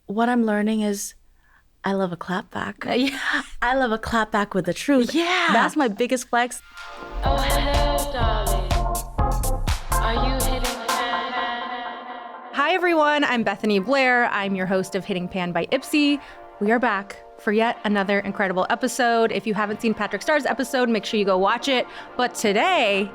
what I'm learning is I love a clapback. Yeah. I love a clapback with the truth. Yeah. That's my biggest flex. Oh, hello, darling. Are you hitting pan? Hi, everyone. I'm Bethany Blair. I'm your host of Hitting Pan by IPSY. We are back for yet another incredible episode. If you haven't seen Patrick Starr's episode, make sure you go watch it. But today,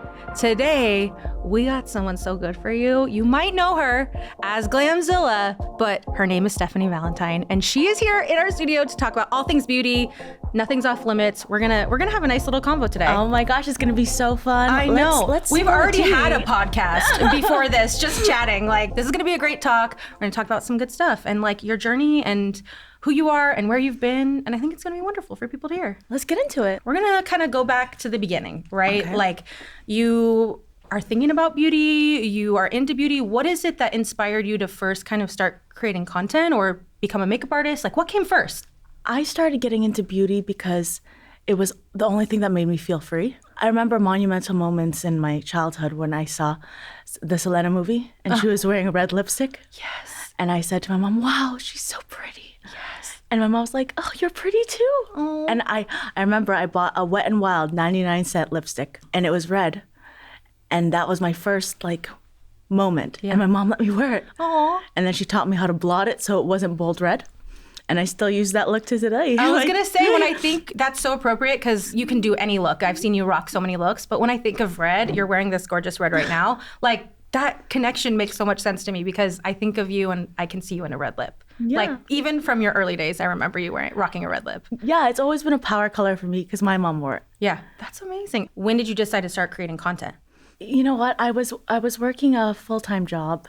we got someone so good for you. You might know her as Glamzilla, but her name is Stephanie Valentine, and she is here in our studio to talk about all things beauty. Nothing's off limits. We're gonna have a nice little convo today. Oh my gosh, it's gonna be so fun. I know. We've already had a podcast. podcast before this, just chatting. Like, this is gonna be a great talk. We're gonna talk about some good stuff and like your journey and who you are and where you've been. And I think it's gonna be wonderful for people to hear. Let's get into it. We're gonna kind of go back to the beginning, right? Okay. Like, you are thinking about beauty, you are into beauty. What is it that inspired you to first kind of start creating content or become a makeup artist? Like, what came first? I started getting into beauty because it was the only thing that made me feel free. I remember monumental moments in my childhood when I saw the Selena movie and she was wearing a red lipstick. Yes. And I said to my mom, wow, she's so pretty. Yes. And my mom was like, oh, you're pretty too. Oh. And I remember I bought a Wet n Wild 99-cent lipstick and it was red. And that was my first like moment. Yeah. And my mom let me wear it. Aw. And then she taught me how to blot it so it wasn't bold red. And I still use that look to today. I was gonna say, when I think that's so appropriate, because you can do any look. I've seen you rock so many looks, but when I think of red, you're wearing this gorgeous red right now. Like, that connection makes so much sense to me because I think of you and I can see you in a red lip. Yeah. Like, even from your early days, I remember you rocking a red lip. Yeah, it's always been a power color for me because my mom wore it. Yeah, that's amazing. When did you decide to start creating content? You know what? I was working a full-time job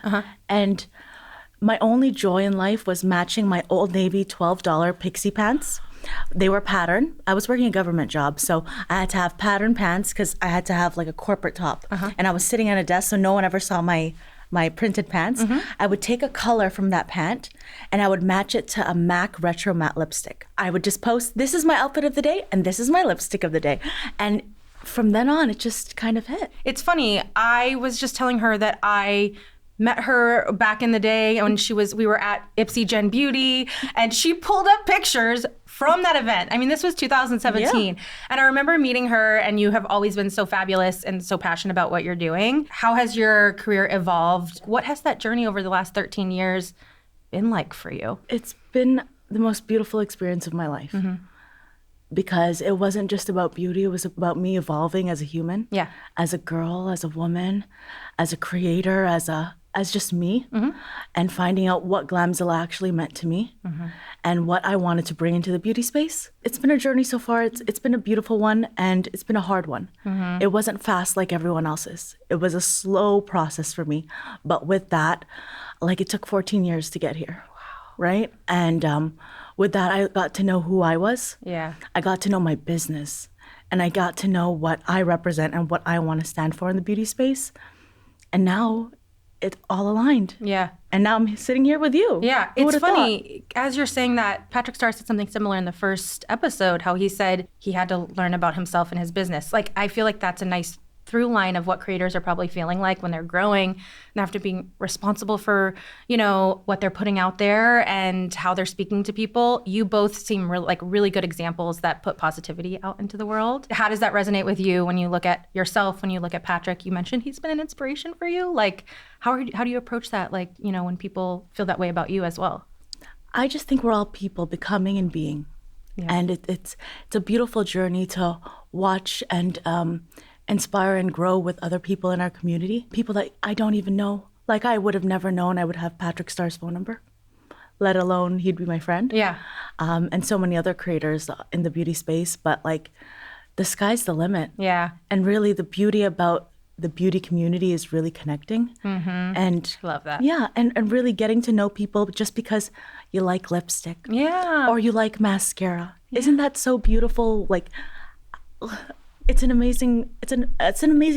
and my only joy in life was matching my Old Navy $12 pixie pants. They were pattern. I was working a government job, so I had to have pattern pants because I had to have like a corporate top. And I was sitting at a desk, so no one ever saw my printed pants. I would take a color from that pant and I would match it to a MAC Retro Matte lipstick. I would just post, this is my outfit of the day and this is my lipstick of the day. And from then on, it just kind of hit. It's funny. I was just telling her that I met her back in the day when we were at IPSY Gen Beauty, and she pulled up pictures from that event. I mean, this was 2017. Yeah. And I remember meeting her, and you have always been so fabulous and so passionate about what you're doing. How has your career evolved? What has that journey over the last 13 years been like for you? It's been the most beautiful experience of my life. Because it wasn't just about beauty, it was about me evolving as a human. Yeah. As a girl, as a woman, as a creator, as just me, and finding out what Glamzilla actually meant to me and what I wanted to bring into the beauty space. It's been a journey so far. It's been a beautiful one and it's been a hard one. It wasn't fast like everyone else's. It was a slow process for me. But with that, like, it took 14 years to get here. Wow. Right? And with that, I got to know who I was. Yeah. I got to know my business. And I got to know what I represent and what I want to stand for in the beauty space. And now it's all aligned. Yeah. And now I'm sitting here with you. Yeah, Who it's would've funny, as you're saying that, Patrick Starr said something similar in the first episode, how he said he had to learn about himself and his business. Like, I feel like that's a nice through line of what creators are probably feeling like when they're growing and have to be responsible for, you know, what they're putting out there and how they're speaking to people. You both seem really good examples that put positivity out into the world. How does that resonate with you when you look at yourself, when you look at Patrick? You mentioned he's been an inspiration for you. Like, how do you approach that? Like, you know, when people feel that way about you as well? I just think we're all people becoming and being. Yeah. And it's a beautiful journey to watch and inspire and grow with other people in our community. People that I don't even know. Like, I would have never known I would have Patrick Starr's phone number, let alone he'd be my friend. Yeah. And so many other creators in the beauty space. But like, the sky's the limit. Yeah. And really the beauty about the beauty community is really connecting. And Love that. yeah, and really getting to know people just because you like lipstick. Yeah. Or you like mascara. Isn't that so beautiful? Like, it's an amazing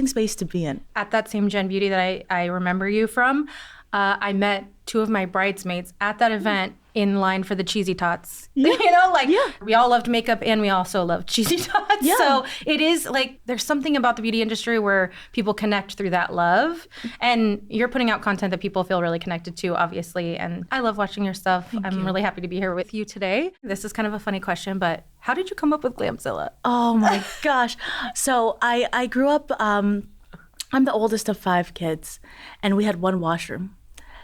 space to be in. At that same Gen Beauty that I remember you from, I met 2 of my bridesmaids at that event in line for the cheesy tots. Yeah. We all loved makeup and we also loved cheesy tots. Yeah. So it is like, there's something about the beauty industry where people connect through that love. And you're putting out content that people feel really connected to, obviously. And I love watching your stuff. I'm really happy to be here with you today. This is kind of a funny question, but how did you come up with Glamzilla? Oh my gosh. So I grew up, I'm the oldest of 5 kids, and we had one washroom.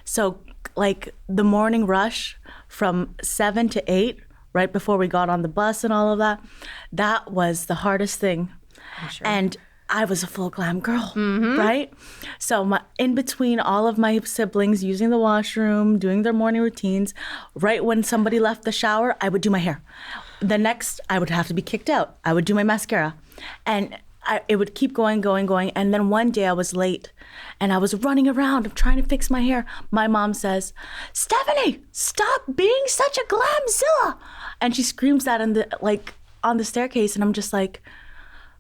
So like the morning rush from 7 to 8, right before we got on the bus and all of that, that was the hardest thing. I'm sure. And I was a full glam girl, right? So in between all of my siblings using the washroom, doing their morning routines, right when somebody left the shower, I would do my hair. The next, I would have to be kicked out. I would do my mascara. And it would keep going. And then one day I was late and I was running around trying to fix my hair. My mom says, "Stephanie, stop being such a Glamzilla." And she screams that on the staircase. And I'm just like,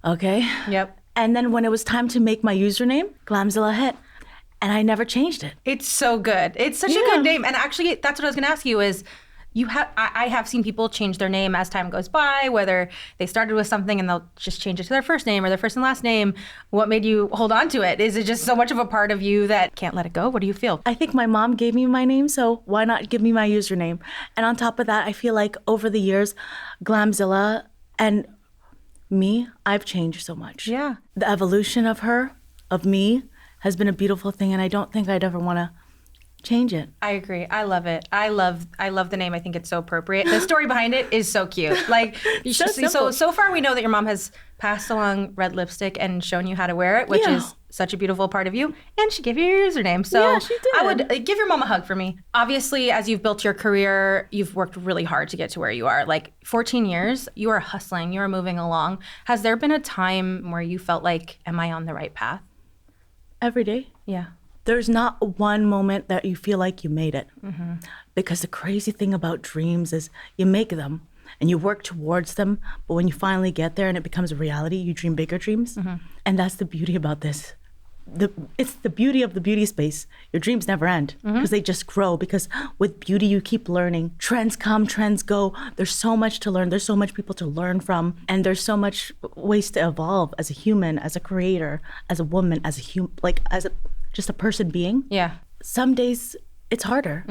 okay. Yep. And then when it was time to make my username, Glamzilla hit. And I never changed it. It's so good. It's such a good name. And actually, that's what I was going to ask you is, I have seen people change their name as time goes by, whether they started with something and they'll just change it to their first name or their first and last name. What made you hold on to it? Is it just so much of a part of you that can't let it go? What do you feel? I think my mom gave me my name, so why not give me my username? And on top of that, I feel like over the years, Glamzilla and me, I've changed so much. Yeah. The evolution of me, has been a beautiful thing, and I don't think I'd ever want to change it. I agree. I love it. I love the name. I think it's so appropriate. The story behind it is so cute. Like, so far we know that your mom has passed along red lipstick and shown you how to wear it, which is such a beautiful part of you. And she gave you your username. So yeah, she did. I would give your mom a hug for me. Obviously, as you've built your career, you've worked really hard to get to where you are. Like 14 years, you are hustling, you are moving along. Has there been a time where you felt like, am I on the right path? Every day. Yeah. There's not one moment that you feel like you made it. Because the crazy thing about dreams is you make them and you work towards them, but when you finally get there and it becomes a reality, you dream bigger dreams. And that's the beauty about this. It's the beauty of the beauty space. Your dreams never end because they just grow, because with beauty you keep learning. Trends come, trends go. There's so much to learn. There's so much people to learn from, and there's so much ways to evolve as a human, as a creator, as a woman, as a human, just a person being. Yeah. Some days it's harder.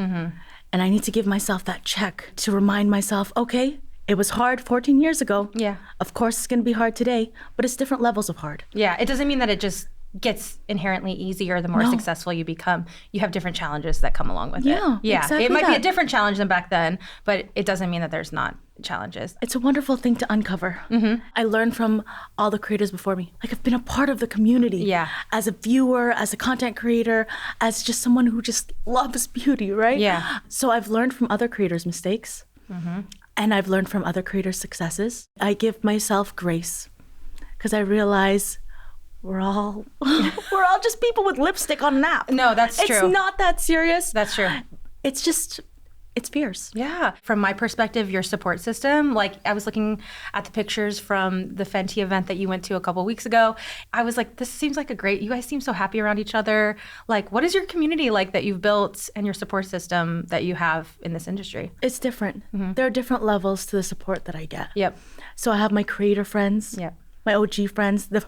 And I need to give myself that check to remind myself, okay, it was hard 14 years ago. Yeah. Of course it's going to be hard today, but it's different levels of hard. Yeah. It doesn't mean that it just gets inherently easier the more successful you become. You have different challenges that come along with it. Yeah. Exactly It might be a different challenge than back then, but it doesn't mean that there's not challenges. It's a wonderful thing to uncover. I learned from all the creators before me. Like, I've been a part of the community. Yeah. As a viewer, as a content creator, as just someone who just loves beauty, right? Yeah. So I've learned from other creators' mistakes. And I've learned from other creators' successes. I give myself grace because I realize we're all just people with lipstick on an app. No, that's true. It's not that serious. That's true. It's fierce. Yeah. From my perspective, your support system, like I was looking at the pictures from the Fenty event that you went to a couple weeks ago. I was like, this seems like you guys seem so happy around each other. Like, what is your community like that you've built and your support system that you have in this industry? It's different. There are different levels to the support that I get. Yep. So I have my creator friends. Yep. My OG friends, the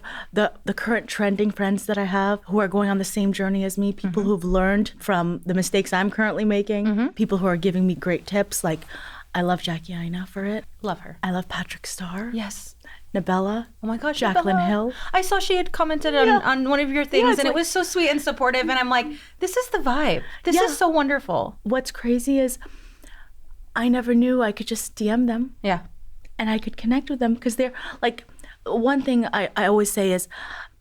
current trending friends that I have who are going on the same journey as me, people who've learned from the mistakes I'm currently making, people who are giving me great tips. Like, I love Jackie Aina for it. Love her. I love Patrick Starr. Yes. Nabella. Oh my gosh, Jacqueline Nabella. Hill. I saw she had commented on one of your things, and it was so sweet and supportive. And I'm like, this is the vibe. This is so wonderful. What's crazy is I never knew I could just DM them. Yeah. And I could connect with them because they're like, one thing I always say is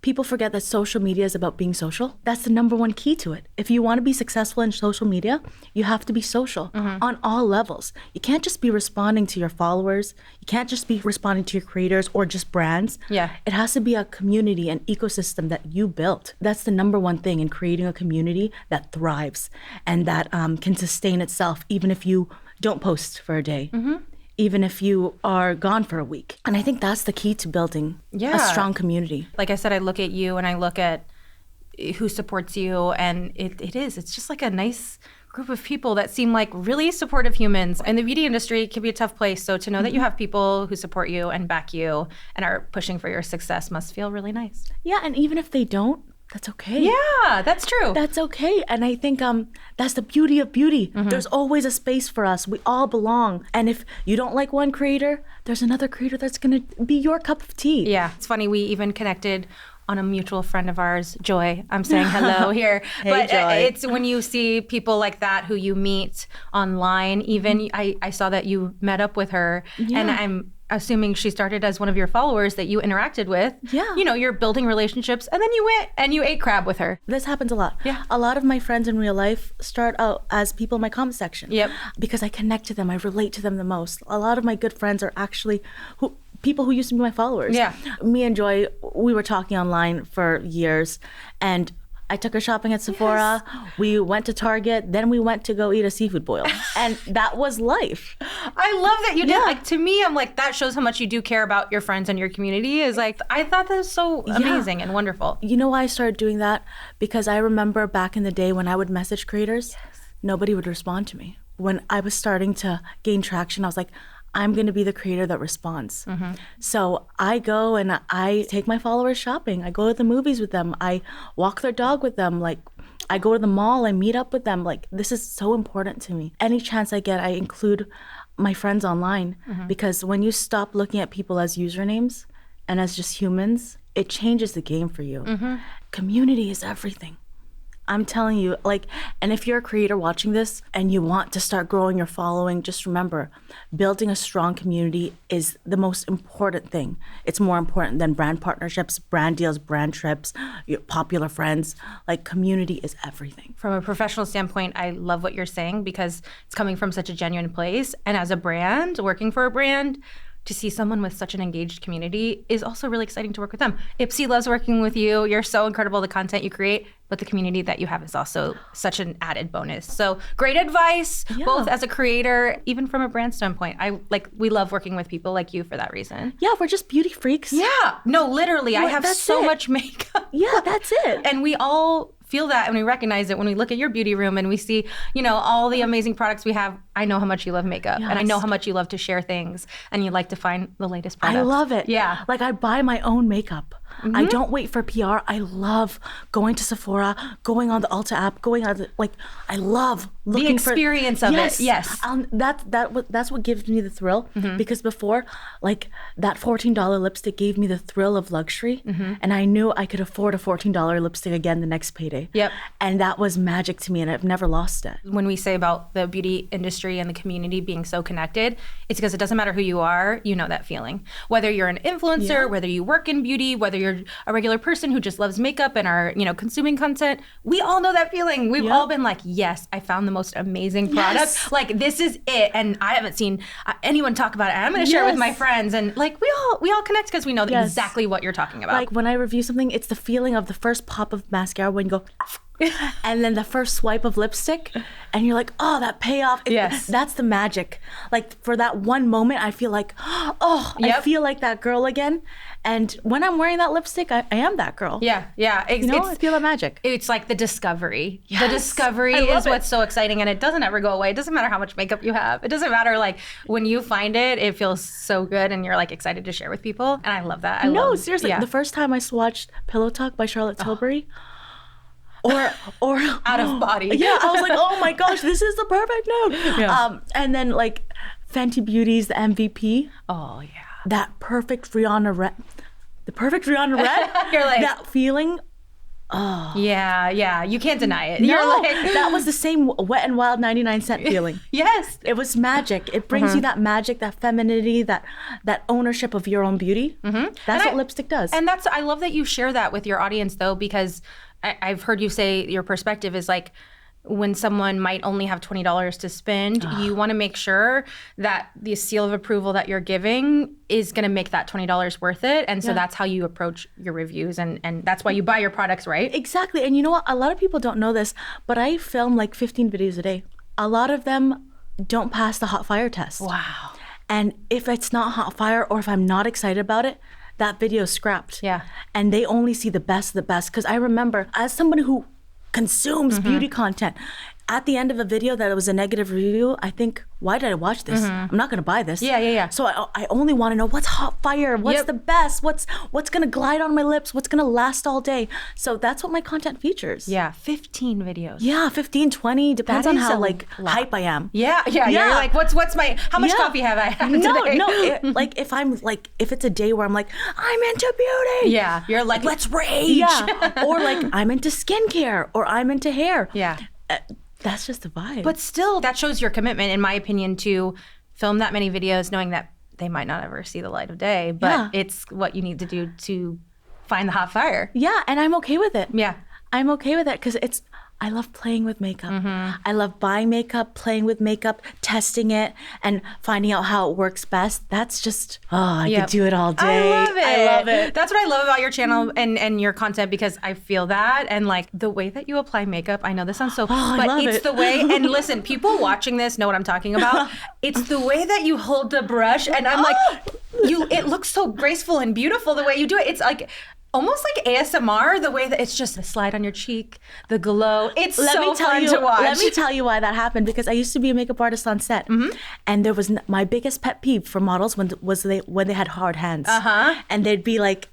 people forget that social media is about being social. That's the number one key to it. If you want to be successful in social media, you have to be social on all levels. You can't just be responding to your followers. You can't just be responding to your creators or just brands. Yeah. It has to be a community, an ecosystem that you built. That's the number one thing in creating a community that thrives and that can sustain itself even if you don't post for a day. Even if you are gone for a week. And I think that's the key to building a strong community. Like I said, I look at you and I look at who supports you. And it's just like a nice group of people that seem like really supportive humans. And the beauty industry can be a tough place. So to know that you have people who support you and back you and are pushing for your success must feel really nice. Yeah, and even if they don't, that's okay. Yeah, that's true. That's okay. And I think that's the beauty of beauty. There's always a space for us. We all belong. And if you don't like one creator, there's another creator that's going to be your cup of tea. Yeah, it's funny. We even connected on a mutual friend of ours, Joy. I'm saying hello here. Hey, but Joy. It's when you see people like that who you meet online, even I saw that you met up with her, and I'm assuming she started as one of your followers that you interacted with. Yeah. You know, you're building relationships, and then you went and you ate crab with her. This happens a lot. Yeah. A lot of my friends in real life start out as people in my comment section. Yep. Because I connect to them. I relate to them the most. A lot of my good friends are actually people who used to be my followers. Yeah. Me and Joy, we were talking online for years, and I took her shopping at Sephora. We went to Target. Then we went to go eat a seafood boil. And that was life. I love that you did. Like, to me, I'm like, that shows how much you do care about your friends and your community. Is like, I thought that was so amazing and wonderful. You know why I started doing that? Because I remember back in the day when I would message creators, nobody would respond to me. When I was starting to gain traction, I was like, I'm going to be the creator that responds. So I go and I take my followers shopping. I go to the movies with them. I walk their dog with them. Like, I go to the mall. I meet up with them. Like, this is so important to me. Any chance I get, I include my friends online, because when you stop looking at people as usernames and as just humans, it changes the game for you. Community is everything. I'm telling you, like, and if you're a creator watching this and you want to start growing your following, just remember, building a strong community is the most important thing. It's more important than brand partnerships, brand deals, brand trips, your popular friends. Like, community is everything. From a professional standpoint, I love what you're saying because it's coming from such a genuine place. And as a brand, working for a brand, to see someone with such an engaged community is also really exciting to work with them. IPSY loves working with you. You're so incredible, the content you create, but the community that you have is also such an added bonus. So great advice, both as a creator, even from a brand standpoint. We love working with people like you for that reason. Yeah, we're just beauty freaks. Yeah, no, literally, I have so much makeup. Yeah, that's it. And we all feel that and we recognize it when we look at your beauty room and we see, all the amazing products we have. I know how much you love makeup and I know how much you love to share things and you like to find the latest products. I love it. Yeah. Like, I buy my own makeup. I don't wait for PR. I love going to Sephora, going on the Ulta app, I love looking the experience of it. Yes. That's what gives me the thrill, because before, like, that $14 lipstick gave me the thrill of luxury, and I knew I could afford a $14 lipstick again the next payday. Yep. And that was magic to me, and I've never lost it. When we say about the beauty industry and the community being so connected, it's because it doesn't matter who you are, you know that feeling. Whether you're an influencer, whether you work in beauty, whether you're a regular person who just loves makeup and are, consuming content, we all know that feeling. We've all been like, yes, I found the most amazing product. Yes. Like, this is it. And I haven't seen anyone talk about it. I'm going to share it with my friends. And like, we all connect because we know exactly what you're talking about. Like, when I review something, it's the feeling of the first pop of mascara when you go, and then the first swipe of lipstick, and you're like, oh, that payoff. That's the magic. Like, for that one moment, I feel like, I feel like that girl again. And when I'm wearing that lipstick, I am that girl. Yeah. I feel that magic. It's like the discovery. Yes. The discovery is what's so exciting, and it doesn't ever go away. It doesn't matter how much makeup you have. It doesn't matter, like, when you find it, it feels so good, and you're like excited to share with people. And I love that. Seriously. The first time I swatched Pillow Talk by Charlotte Tilbury, or out of body. Yeah, I was like, oh my gosh, this is the perfect note. Yeah. And then, like, Fenty Beauty's the MVP. Oh yeah. That perfect Rihanna red. The perfect Rihanna red. You're like, that feeling. Oh. Yeah. You can't deny it. No, You're like, that was the same Wet n Wild 99-cent feeling. Yes. It was magic. It brings you that magic, that femininity, that ownership of your own beauty. That's what lipstick does. And I love that you share that with your audience, though, because I've heard you say your perspective is like, when someone might only have $20 to spend, you want to make sure that the seal of approval that you're giving is going to make that $20 worth it. And so that's how you approach your reviews. And that's why you buy your products, right? Exactly. And you know what? A lot of people don't know this, but I film like 15 videos a day. A lot of them don't pass the hot fire test. Wow. And if it's not hot fire or if I'm not excited about it, that video is scrapped. Yeah. And they only see the best of the best. Because I remember, as somebody who consumes beauty content, at the end of a video that it was a negative review, I think, why did I watch this? I'm not gonna buy this. Yeah. So I only wanna know what's hot fire, what's the best, what's gonna glide on my lips, what's gonna last all day. So that's what my content features. Yeah, 15 videos. Yeah, 15, 20, depends That on is how a like lot. hype I am. Yeah. You're like, what's my, how much coffee have I had today? Like if it's a day where I'm like, I'm into beauty. Yeah, you're like, let's rage. Yeah. Or like, I'm into skincare or I'm into hair. Yeah. That's just the vibe. But still, that shows your commitment, in my opinion, to film that many videos knowing that they might not ever see the light of day, but it's what you need to do to find the hot fire. Yeah, and I'm okay with it. Yeah. I'm okay with it because I love playing with makeup. I love buying makeup, playing with makeup, testing it, and finding out how it works best. That's just, I could do it all day. I love it. That's what I love about your channel and your content, because I feel that. And like the way that you apply makeup, I know this sounds so, but it's the way, and listen, people watching this know what I'm talking about. It's the way that you hold the brush, and I'm like, it looks so graceful and beautiful the way you do it. It's like, almost like ASMR, the way that it's just a slide on your cheek, the glow. It's so fun to watch. Let me tell you why that happened, because I used to be a makeup artist on set, and there was my biggest pet peeve for models when they had hard hands, and they'd be like,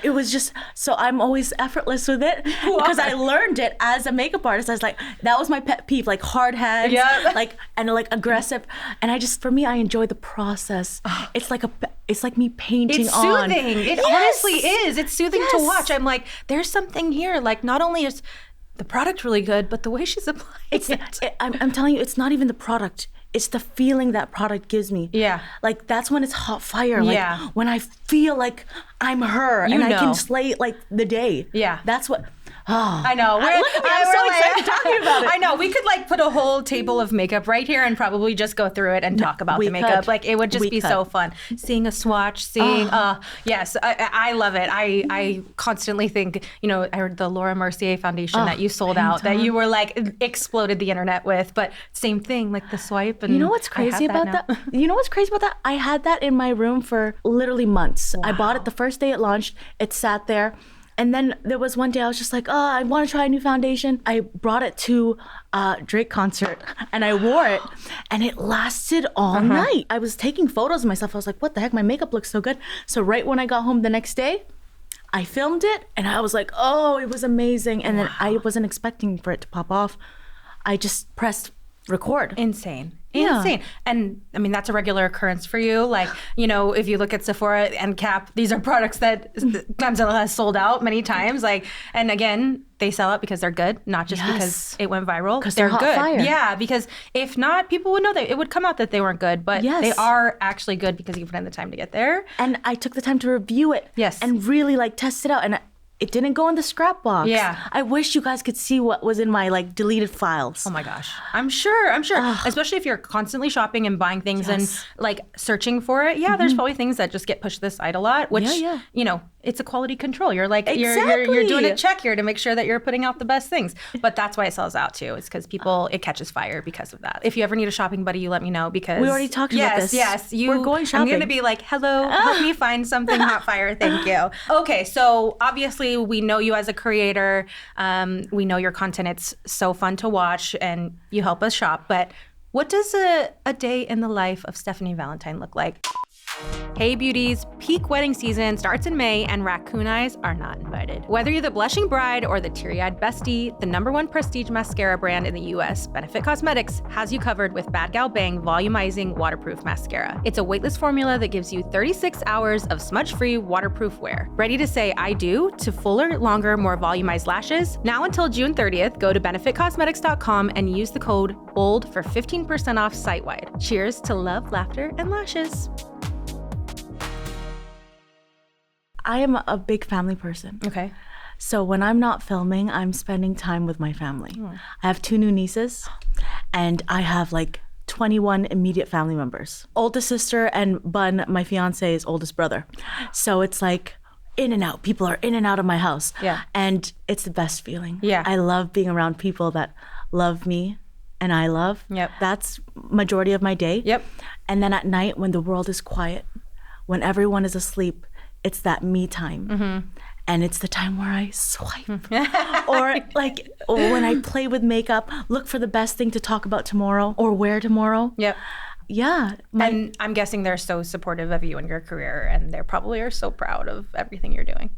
it was just, so I'm always effortless with it because I learned it as a makeup artist. I was like, that was my pet peeve, like hard hands, and aggressive. And for me, I enjoy the process. It's like me painting It's soothing. It honestly is. It's soothing to watch. I'm like, there's something here. Like, not only is the product really good, but the way she's applying it. I'm telling you, it's not even the product. It's the feeling that product gives me. Yeah. Like, that's when it's hot fire. Like, when I feel like I'm her and I can slay like the day. Yeah. That's what. I know. I'm so excited talking about it. I know. We could like put a whole table of makeup right here and probably just go through it and talk about the makeup. Like, it would just be so fun. Seeing a swatch, yes, I love it. I constantly think, I heard the Laura Mercier foundation that you sold out, that you were like exploded the internet with, but same thing, like the swipe. And you know what's crazy about that? You know what's crazy about that? I had that in my room for literally months. Wow. I bought it the first day it launched. It sat there. And then there was one day I was just like, I want to try a new foundation. I brought it to a Drake concert and I wore it and it lasted all night. I was taking photos of myself. I was like, what the heck? My makeup looks so good. So right when I got home the next day, I filmed it and I was like, it was amazing. And then I wasn't expecting for it to pop off. I just pressed record. Insane. And I mean, that's a regular occurrence for you. Like, if you look at Sephora and Cap, these are products that Glamzilla has sold out many times. Like, and again, they sell out because they're good, not just because it went viral. Because they're hot good. Fire. Yeah, because if not, people would know that it would come out that they weren't good, but they are actually good because you put in the time to get there. And I took the time to review it. Yes. And really test it out. And it didn't go in the scrap box. Yeah. I wish you guys could see what was in my deleted files. Oh my gosh. I'm sure. Especially if you're constantly shopping and buying things and searching for it. Yeah, there's probably things that just get pushed to the side a lot, which, it's a quality control. You're like, you're doing a check here to make sure that you're putting out the best things. But that's why it sells out too. It's because it catches fire because of that. If you ever need a shopping buddy, you let me know, because we already talked about this. Yes, we're going shopping. I'm going to be like, hello, help me find something hot fire. Thank you. Okay, so obviously we know you as a creator. We know your content. It's so fun to watch and you help us shop. But what does a day in the life of Stephanie Valentine look like? Hey beauties, peak wedding season starts in May and raccoon eyes are not invited. Whether you're the blushing bride or the teary-eyed bestie, the #1 prestige mascara brand in the US, Benefit Cosmetics, has you covered with Bad Gal Bang Volumizing Waterproof Mascara. It's a weightless formula that gives you 36 hours of smudge-free waterproof wear. Ready to say I do to fuller, longer, more volumized lashes? Now until June 30th, go to benefitcosmetics.com and use the code BOLD for 15% off site-wide. Cheers to love, laughter, and lashes. I am a big family person. Okay. So when I'm not filming, I'm spending time with my family. I have 2 new nieces and I have 21 immediate family members. Oldest sister and Bun, my fiance's oldest brother. So it's in and out. People are in and out of my house. Yeah. And it's the best feeling. Yeah. I love being around people that love me and I love. Yep. That's majority of my day. Yep. And then at night when the world is quiet, when everyone is asleep, it's that me time. And it's the time where I swipe. Or like when I play with makeup, look for the best thing to talk about tomorrow or wear tomorrow. Yep. Yeah. And I'm guessing they're so supportive of you and your career, and they probably are so proud of everything you're doing.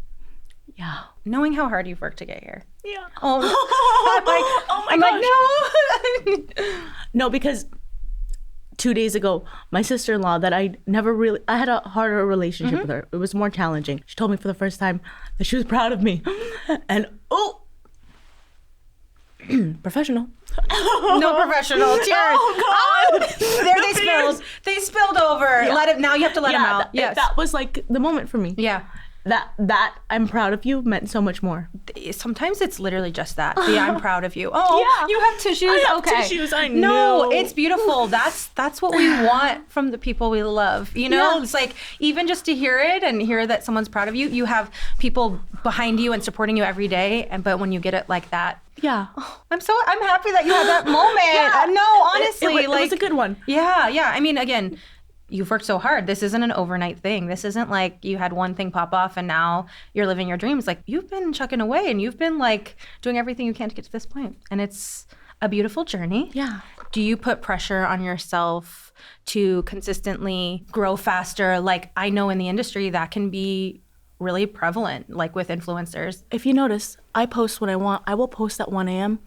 Yeah. Knowing how hard you've worked to get here. Yeah. Oh, I'm like, no. No, because 2 days ago, my sister-in-law that I had a harder relationship with her. It was more challenging. She told me for the first time that she was proud of me. And professional. No professional. Cheers. Oh, God. There they spilled over. Yeah. Now you have to let them out. Yes. That was like the moment for me. Yeah. That I'm proud of you meant so much more. Sometimes it's literally just that. I'm proud of you. Oh, yeah. You have tissues. I have okay. tissues. I know. know. It's beautiful. That's what we want from the people we love. You know, Yeah. It's like even just to hear it and hear that someone's proud of you. You have people behind you and supporting you every day. But when you get it like that, Yeah. I'm happy that you had that moment. No, honestly, it was a good one. Yeah. I mean, again, you've worked so hard. This isn't an overnight thing. This isn't like you had one thing pop off and now you're living your dreams. Like you've been chucking away and you've been like doing everything you can to get to this point. And it's a beautiful journey. Yeah. Do you put pressure on yourself to consistently grow faster? Like I know in the industry that can be really prevalent, like with influencers. If you notice, I post what I want. I will post at 1 a.m.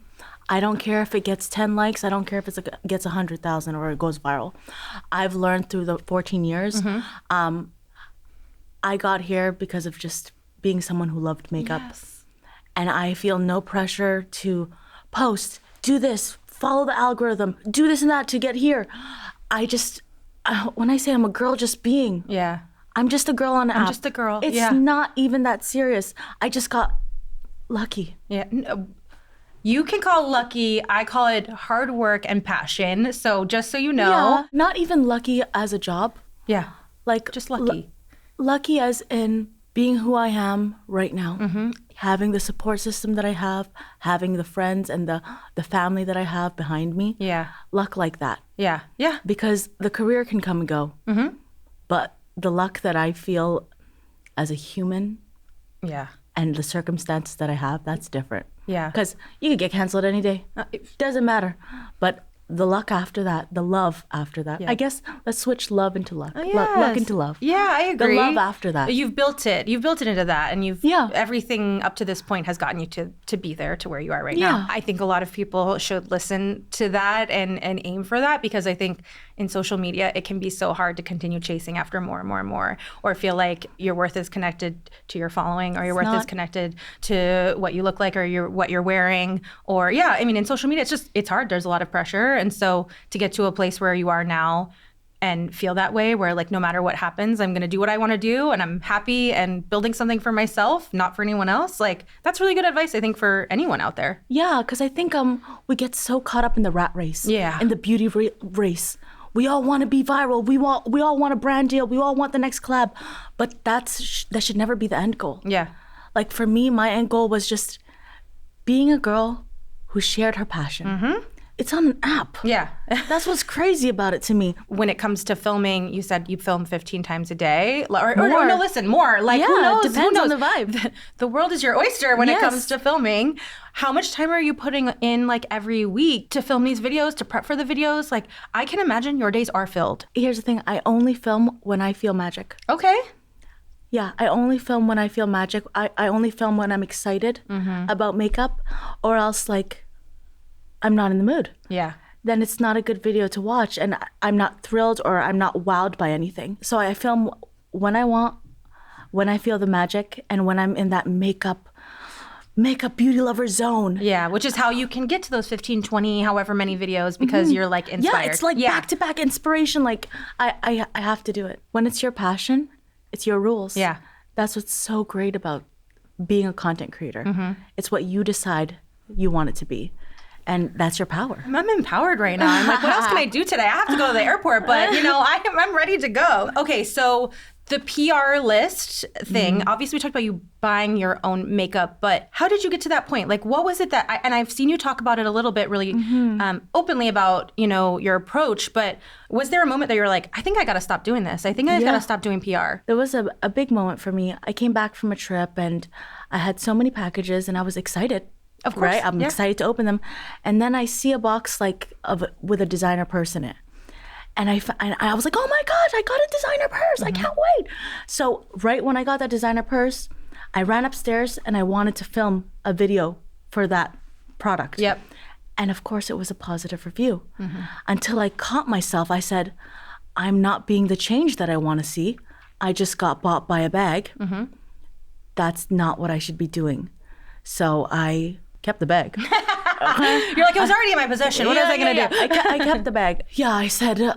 I don't care if it gets 10 likes. I don't care if it gets 100,000 or it goes viral. I've learned through the 14 years. I got here because of just being someone who loved makeup. Yes. And I feel no pressure to post, do this, follow the algorithm, do this and that to get here. I just, when I say I'm a girl just being, Yeah. I'm just a girl on an app. I'm just a girl. It's Yeah. not even that serious. I just got lucky. Yeah. You can call lucky. I call it hard work and passion. So just so you know. Yeah, not even lucky as a job. Yeah. Like Just lucky. Lucky as in being who I am right now. Having the support system that I have, having the friends and the family that I have behind me. Yeah. Luck like that. Yeah. Yeah. Because the career can come and go. But the luck that I feel as a human Yeah. and the circumstances that I have, that's different. Yeah. Because you could get canceled any day. Doesn't matter. But the luck after that, the love after that. Yeah. I guess let's switch love into luck. Luck Yes. into love. Yeah, I agree. The love after that. You've built it. You've built it into that, and Yeah. everything up to this point has gotten you to be there to where you are right Yeah. now. I think a lot of people should listen to that and aim for that, because I think in social media it can be so hard to continue chasing after more and more and more, or feel like your worth is connected to your following, or your worth is not. connected to what you look like, or what you're wearing, or I mean, in social media it's hard. There's a lot of pressure, and so to get to a place where you are now and feel that way, where like no matter what happens, I'm going to do what I want to do, and I'm happy and building something for myself, not for anyone else. Like that's really good advice, I think, for anyone out there. Yeah, because I think we get so caught up in the rat race. Yeah. In the beauty race. We all want to be viral. We all want a brand deal. We all want the next collab. But that should never be the end goal. Yeah. Like for me, my end goal was just being a girl who shared her passion. It's on an app. Yeah. That's what's crazy about it to me. When it comes to filming, you said you film 15 times a day. Or More. no, listen, more. Like, Yeah, who knows? depends Who on knows? the vibe. The world is your oyster when it Yes. comes to filming. How much time are you putting in, like, every week to film these videos, to prep for the videos? Like, I can imagine your days are filled. Here's the thing. I only film when I feel magic. Okay. Yeah, I only film when I feel magic. I only film when I'm excited about makeup, or else, like, I'm not in the mood. Yeah. Then it's not a good video to watch, and I'm not thrilled or I'm not wowed by anything. So I film when I want, when I feel the magic, and when I'm in that makeup beauty lover zone. Yeah, which is how you can get to those 15, 20, however many videos, because you're like inspired. Yeah, it's like back-to-back inspiration. Like I have to do it. When it's your passion, it's your rules. Yeah. That's what's so great about being a content creator. It's what you decide you want it to be. And that's your power. I'm empowered right now. I'm like, what else can I do today? I have to go to the airport, but I'm ready to go. Okay, so The PR list thing, obviously we talked about you buying your own makeup, but how did you get to that point? Like, what was it that, and I've seen you talk about it a little bit really openly about, your approach, but was there a moment that you were like, I think I got to stop doing this. I think I got to stop doing PR. There was a big moment for me. I came back from a trip and I had so many packages and I was excited. Of course. Right? I'm excited to open them. And then I see a box with a designer purse in it. And I was like, oh my gosh, I got a designer purse. I can't wait. So right when I got that designer purse, I ran upstairs and I wanted to film a video for that product. Yep. And of course it was a positive review. Until I caught myself, I said, I'm not being the change that I want to see. I just got bought by a bag. That's not what I should be doing. So I kept the bag. You're like, it was already in my possession. What was I going to do? I kept the bag. Yeah, I said,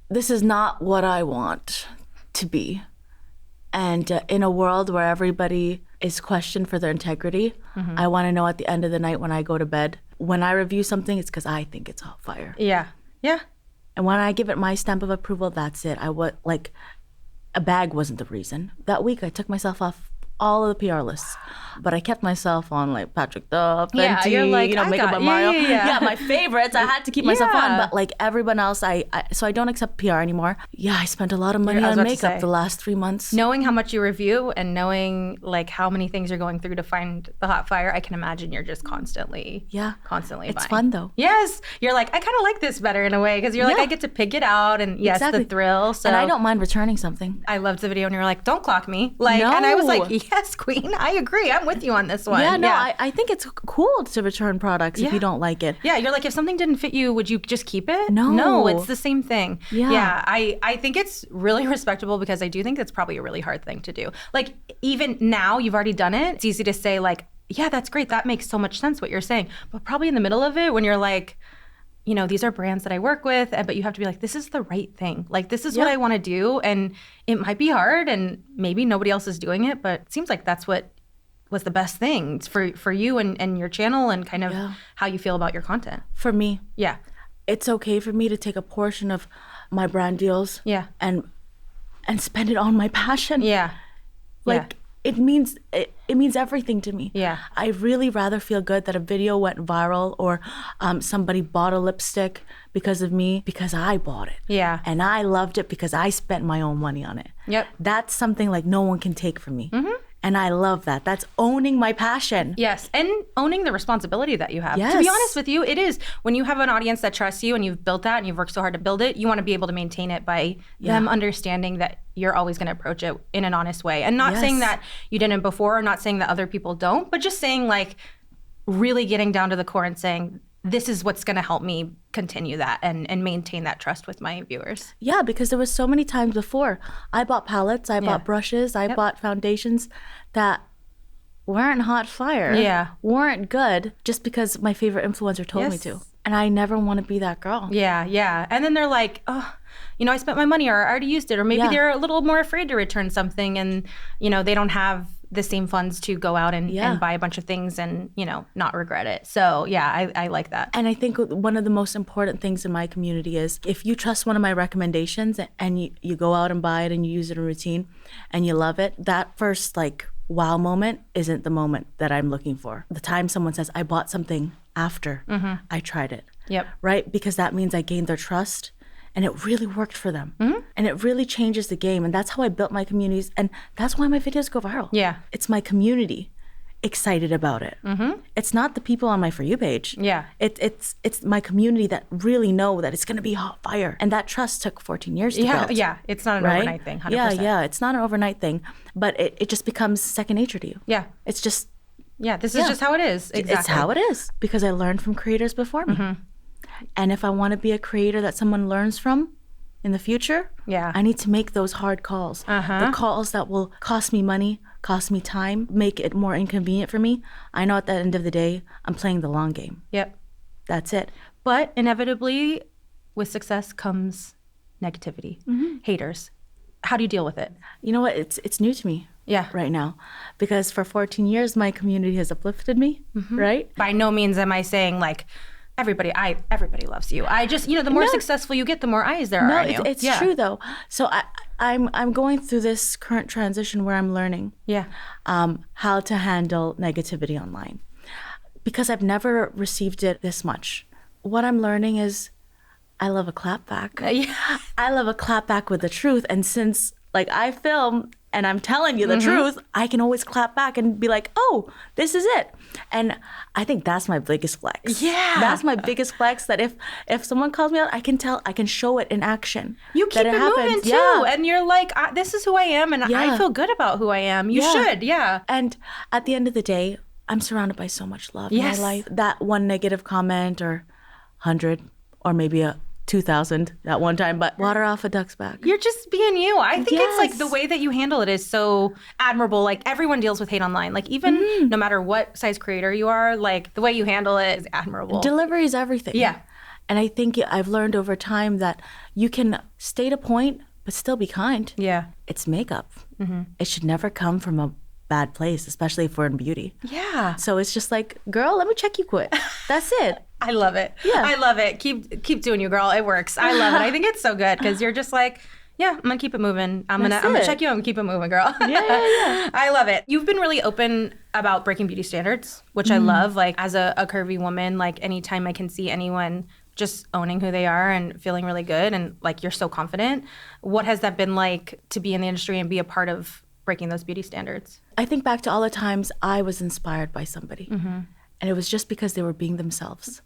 this is not what I want to be. And in a world where everybody is questioned for their integrity, I want to know at the end of the night when I go to bed, when I review something, it's because I think it's hot fire. Yeah. And when I give it my stamp of approval, that's it. A bag wasn't the reason. That week, I took myself off all of the PR lists, but I kept myself on like Patrick Duff, Fenty, you're like, Makeup by Mario. Yeah, my favorites. I had to keep myself on, but like everyone else, so I don't accept PR anymore. Yeah, I spent a lot of money on makeup the last 3 months. Knowing how much you review and knowing like how many things you're going through to find the hot fire, I can imagine you're just constantly It's buying. fun though. Yes, you're like, I kind of like this better in a way because you're like, I get to pick it out and yes, Exactly. the thrill. So And I don't mind returning something. I loved the video and you were like, don't clock me. Like, No. and I was like, yes, queen, I agree. I'm with you on this one. I think it's cool to return products if you don't like it. Yeah, you're like, if something didn't fit you, would you just keep it? No. No, it's the same thing. Yeah. I think it's really respectable because I do think that's probably a really hard thing to do. Like, even now, you've already done it. It's easy to say, like, yeah, that's great. That makes so much sense what you're saying. But probably in the middle of it, when you're like, these are brands that I work with, but you have to be like, this is the right thing. Like, this is what I want to do. And it might be hard and maybe nobody else is doing it, but it seems like that's what was the best thing for you and your channel and kind of how you feel about your content. For me. Yeah. It's okay for me to take a portion of my brand deals and spend it on my passion. Yeah. It means everything to me. Yeah. I really rather feel good that a video went viral or somebody bought a lipstick because of me because I bought it. Yeah. And I loved it because I spent my own money on it. Yep. That's something like no one can take from me. And I love that. That's owning my passion. Yes. And owning the responsibility that you have. Yes. To be honest with you, it is. When you have an audience that trusts you and you've built that and you've worked so hard to build it, you want to be able to maintain it by them understanding that you're always going to approach it in an honest way. And not saying that you didn't before, or not saying that other people don't, but just saying like really getting down to the core and saying, this is what's going to help me continue that and maintain that trust with my viewers. Yeah, because there was so many times before. I bought palettes, I bought brushes, I bought foundations that weren't hot fire, weren't good, just because my favorite influencer told me to. And I never want to be that girl. Yeah. And then they're like, oh, I spent my money or I already used it. Or maybe they're a little more afraid to return something and, they don't have the same funds to go out and buy a bunch of things and, not regret it. So yeah, I like that. And I think one of the most important things in my community is if you trust one of my recommendations and you go out and buy it and you use it in routine and you love it, that first wow moment isn't the moment that I'm looking for. The time someone says, I bought something after I tried it. Yep. Right? Because that means I gained their trust. And it really worked for them. And it really changes the game. And that's how I built my communities. And that's why my videos go viral. Yeah. It's my community excited about it. It's not the people on my For You page. Yeah. It's my community that really know that it's going to be hot fire. And that trust took 14 years to build. Yeah. It's not an overnight thing, 100%. Yeah. It's not an overnight thing. But it just becomes second nature to you. Yeah. It's just... Yeah, this is just how it is. Exactly. It's how it is. Because I learned from creators before me. And if I want to be a creator that someone learns from in the future, I need to make those hard calls. The calls that will cost me money, cost me time, make it more inconvenient for me. I know at the end of the day, I'm playing the long game. Yep. That's it. But inevitably, with success comes negativity, haters. How do you deal with it? You know what? It's new to me. Right now, because for 14 years, my community has uplifted me, right? By no means am I saying like, everybody loves you. I just, the more successful you get, the more eyes there are on you. It's true though. So I'm going through this current transition where I'm learning Yeah. how to handle negativity online because I've never received it this much. What I'm learning is I love a clapback. Yeah. I love a clapback with the truth. And since like I film and I'm telling you the truth, I can always clap back and be like, oh, this is it. And I think that's my biggest flex. Yeah. That's my biggest flex, that if someone calls me out, I can show it in action. You keep it moving too. Yeah. And you're like, this is who I am and I feel good about who I am. You should, yeah. And at the end of the day, I'm surrounded by so much love in my life. That one negative comment or 100 or maybe a 2,000 at one time, but water off a duck's back. You're just being you. I think it's like the way that you handle it is so admirable. Like everyone deals with hate online. Like even no matter what size creator you are, like the way you handle it is admirable. Delivery is everything. Yeah. And I think I've learned over time that you can state a point, but still be kind. Yeah. It's makeup. It should never come from a bad place, especially if we're in beauty. Yeah. So it's just like, girl, let me check you quick. That's it. I love it. Yeah. I love it. Keep doing you, girl. It works. I love it. I think it's so good because you're just like, yeah, I'm gonna keep it moving. I'm gonna check you and keep it moving, girl. Yeah. I love it. You've been really open about breaking beauty standards, which I love. Like as a curvy woman, like anytime I can see anyone just owning who they are and feeling really good and like you're so confident. What has that been like to be in the industry and be a part of breaking those beauty standards? I think back to all the times I was inspired by somebody. And it was just because they were being themselves.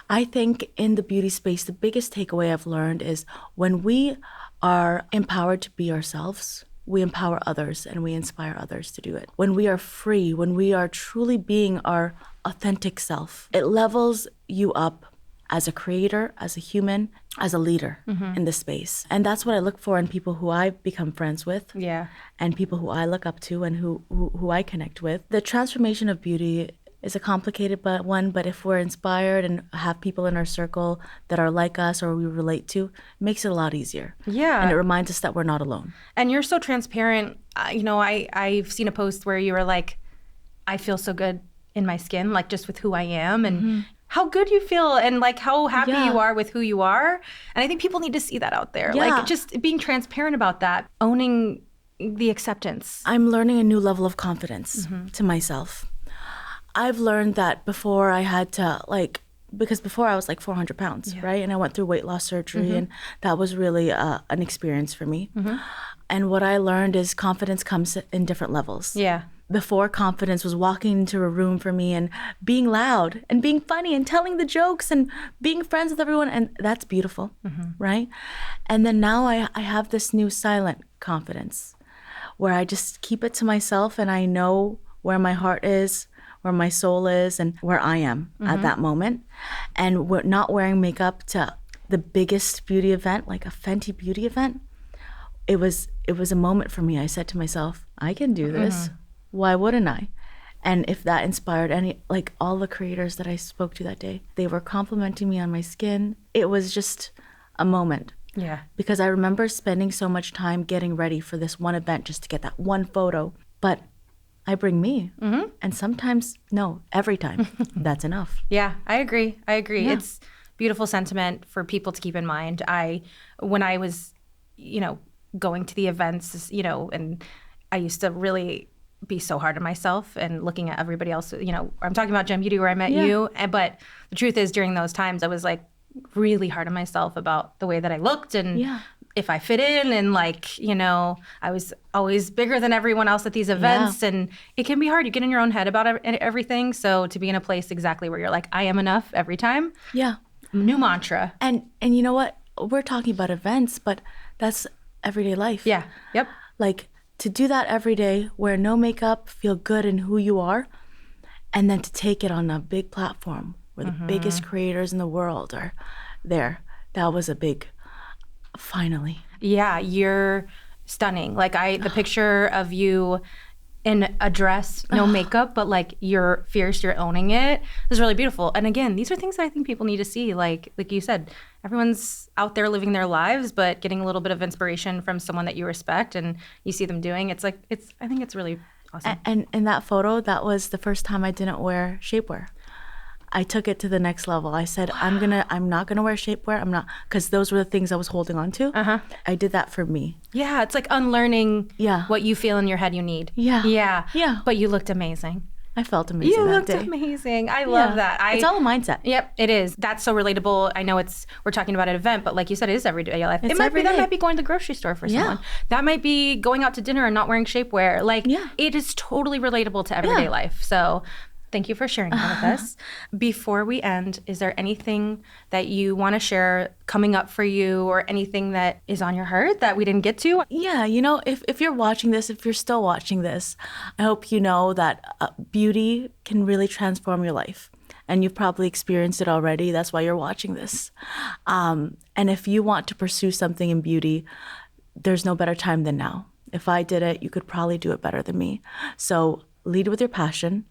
I think in the beauty space, the biggest takeaway I've learned is when we are empowered to be ourselves, we empower others and we inspire others to do it. When we are free, when we are truly being our authentic self, it levels you up as a creator, as a human, as a leader in the space. And that's what I look for in people who I become friends with. Yeah. And people who I look up to and who I connect with. The transformation of beauty is a complicated one, but if we're inspired and have people in our circle that are like us or we relate to, it makes it a lot easier. Yeah. And it reminds us that we're not alone. And you're so transparent. I've seen a post where you were like, I feel so good in my skin, like just with who I am and how good you feel and like how happy you are with who you are. And I think people need to see that out there. Yeah. Like just being transparent about that, owning the acceptance. I'm learning a new level of confidence to myself. I've learned that before I had to because before I was like 400 pounds, right? And I went through weight loss surgery and that was really an experience for me. And what I learned is confidence comes in different levels. Yeah. Before, confidence was walking into a room for me and being loud and being funny and telling the jokes and being friends with everyone. And that's beautiful, right? And then now I have this new silent confidence where I just keep it to myself and I know where my heart is, where my soul is, and where I am at that moment. And we're not wearing makeup to the biggest beauty event, like a Fenty beauty event. It was a moment for me. I said to myself, I can do this. Why wouldn't I? And if that inspired all the creators that I spoke to that day, they were complimenting me on my skin. It was just a moment. Yeah. Because I remember spending so much time getting ready for this one event just to get that one photo. But I bring me. And sometimes, no, every time, that's enough. Yeah, I agree. Yeah. It's beautiful sentiment for people to keep in mind. When I was, going to the events, and I used to really be so hard on myself and looking at everybody else, I'm talking about Gem Beauty where I met you. But the truth is during those times, I was like really hard on myself about the way that I looked and if I fit in and I was always bigger than everyone else at these events and it can be hard. You get in your own head about everything. So to be in a place exactly where you're like, I am enough every time. Yeah. New mantra. And you know what? We're talking about events, but that's everyday life. Yeah. Yep. Like to do that every day, wear no makeup, feel good in who you are, and then to take it on a big platform where the biggest creators in the world are there. That was a big finally. Yeah, you're stunning. Like the picture of you in a dress, no makeup, but like you're fierce, you're owning it is really beautiful. And again, these are things that I think people need to see. Like you said, everyone's out there living their lives, but getting a little bit of inspiration from someone that you respect and you see them doing. I think it's really awesome. And in that photo, that was the first time I didn't wear shapewear. I took it to the next level. I said, I'm not gonna wear shapewear. I'm not, because those were the things I was holding on to. I did that for me. Yeah, it's like unlearning what you feel in your head you need. Yeah. But you looked amazing. I felt amazing You that looked day. amazing. I love that. It's all a mindset. Yep, it is. That's so relatable. I know we're talking about an event, but like you said, it is everyday life. It's that might be going to the grocery store for someone. That might be going out to dinner and not wearing shapewear. Like, it is totally relatable to everyday life. So thank you for sharing that with us. Before we end, is there anything that you want to share coming up for you or anything that is on your heart that we didn't get to? Yeah, if you're watching this, if you're still watching this, I hope you know that beauty can really transform your life. And you've probably experienced it already. That's why you're watching this. And if you want to pursue something in beauty, there's no better time than now. If I did it, you could probably do it better than me. So lead with your passion.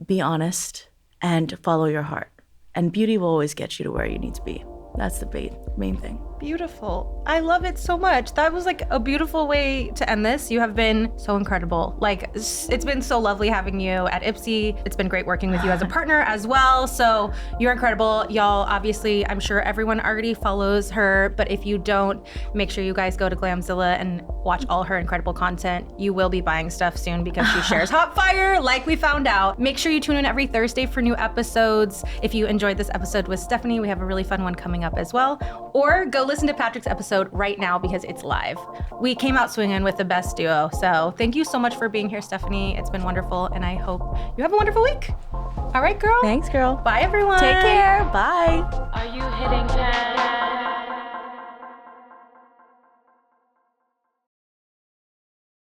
Be honest and follow your heart. And beauty will always get you to where you need to be. That's the main thing. Beautiful. I love it so much. That was like a beautiful way to end this. You have been so incredible. Like, it's been so lovely having you at IPSY. It's been great working with you as a partner as well. So you're incredible. Y'all, obviously, I'm sure everyone already follows her, but if you don't, make sure you guys go to Glamzilla and watch all her incredible content. You will be buying stuff soon because she shares hot fire, like we found out. Make sure you tune in every Thursday for new episodes. If you enjoyed this episode with Stephanie, we have a really fun one coming up as well. Or go listen to Patrick's episode right now because it's live. We came out swinging with the best duo. So thank you so much for being here, Stephanie. It's been wonderful, and I hope you have a wonderful week. All right, girl. Thanks, girl. Bye, everyone. Take care. Bye. Are you hitting pan?